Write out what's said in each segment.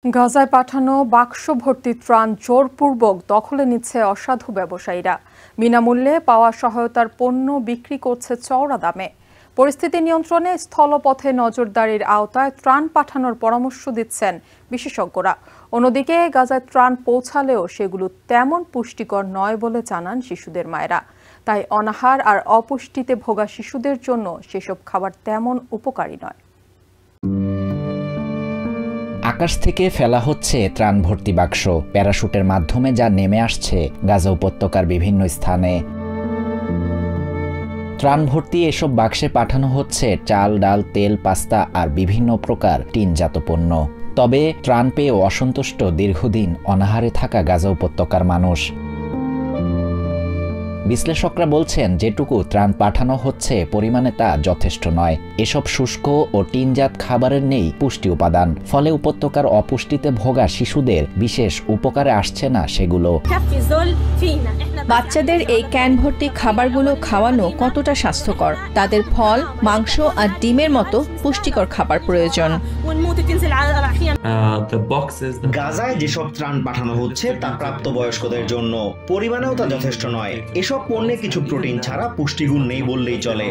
গাজায় পাঠানো বাক্স ভর্তি ত্রাণ জোরপূর্বক দখলে নিচ্ছে অসাধু ব্যবসায়ীরা। বিনামূল্যে পাওয়া সহায়তার পণ্য বিক্রি করছে চওড়া দামে। পরিস্থিতি নিয়ন্ত্রণে স্থলপথে নজরদারির আওতায় ত্রাণ পাঠানোর পরামর্শ দিচ্ছেন বিশেষজ্ঞরা। অন্যদিকে গাজায় ত্রাণ পৌঁছালেও সেগুলো তেমন পুষ্টিকর নয় বলে জানান শিশুদের মায়েরা। তাই অনাহার আর অপুষ্টিতে ভোগা শিশুদের জন্য সেসব খাবার তেমন উপকারী নয়। আকাশ থেকে ফেলা হচ্ছে ত্রাণ ভর্তি বাক্স, প্যারাশুটের মাধ্যমে যা নেমে আসছে গাজা উপত্যকার বিভিন্ন স্থানে। ত্রাণ ভর্তি এসব বাক্সে পাঠানো হচ্ছে চাল, ডাল, তেল, পাস্তা আর বিভিন্ন প্রকার টিনজাত পণ্য। তবে ত্রাণ পেয়ে অসন্তুষ্ট দীর্ঘদিন অনাহারে থাকা গাজা উপত্যকার মানুষ। বিশ্লেষকরা বলছেন, যেটুকু ত্রাণ পাঠানো হচ্ছে পরিমাণে তা যথেষ্ট নয়। এসব শুষ্ক ও টিনজাত খাবারের নেই পুষ্টি উপাদান, ফলে উপত্যকার অপুষ্টিতে ভোগা শিশুদের বিশেষ উপকারে আসছে না সেগুলো। বাচ্চাদের এই ক্যান ভর্তি খাবারগুলো খাওয়ানো কতটা স্বাস্থ্যকর? তাদের ফল, মাংস আর ডিমের মতো পুষ্টিকর খাবার প্রয়োজন। গাজায় যেসব ত্রাণ পাঠানো হচ্ছে তা প্রাপ্তবয়স্কদের জন্য, পরিমাণেও তা যথেষ্ট নয়। এসব পণ্যে কিছু প্রোটিন ছাড়া পুষ্টিগুণ নেই বললেই চলে।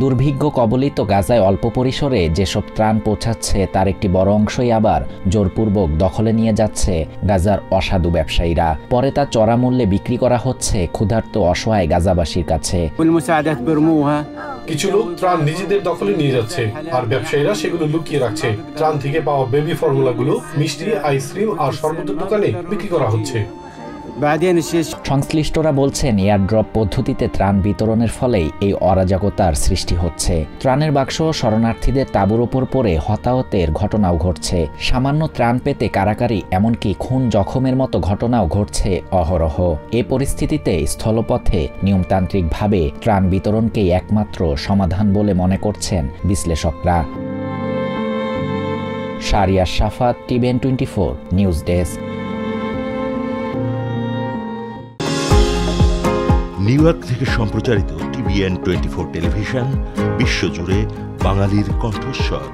দুর্ভিক্ষ কবলিত গাজায় অল্প পরিসরে যেসব ত্রাণ পৌঁছাচ্ছে তার একটি বড় অংশই আবার জোরপূর্বক দখলে নিয়ে যাচ্ছে গাজার অসাধু ব্যবসায়ীরা। পরে তা চড়া মূল্যে বিক্রি করা হচ্ছে ক্ষুধার্ত অসহায় গাজাবাসীর কাছে। কিছু লোক ত্রাণ নিজেদের দখলে নিয়ে যাচ্ছে আর ব্যবসায়ীরা সেগুলো লুকিয়ে রাখছে। ত্রাণ থেকে পাওয়া বেবি ফর্মুলাগুলো মিষ্টি, আইসক্রিম আর শরবতের দোকানে বিক্রি করা হচ্ছে। সংশ্লিষ্টরা বলছেন, এয়ারড্রপ পদ্ধতিতে ত্রাণ বিতরণের ফলেই এই অরাজকতার সৃষ্টি হচ্ছে। ত্রাণের বাক্স শরণার্থীদের তাঁবুর ওপর পড়ে হতাহতের ঘটনাও ঘটছে। সামান্য ত্রাণ পেতে কারাকারি, এমনকি খুন জখমের মতো ঘটনাও ঘটছে অহরহ। এ পরিস্থিতিতে স্থলপথে নিয়মতান্ত্রিকভাবে ত্রাণ বিতরণকেই একমাত্র সমাধান বলে মনে করছেন বিশ্লেষকরা। Sharia Shafat, TVN 24 news desk. New York থেকে সম্প্রচারিত টিভিএন 24 টেলিভিশন বিশ্বজুড়ে বাঙালির কণ্ঠস্বর।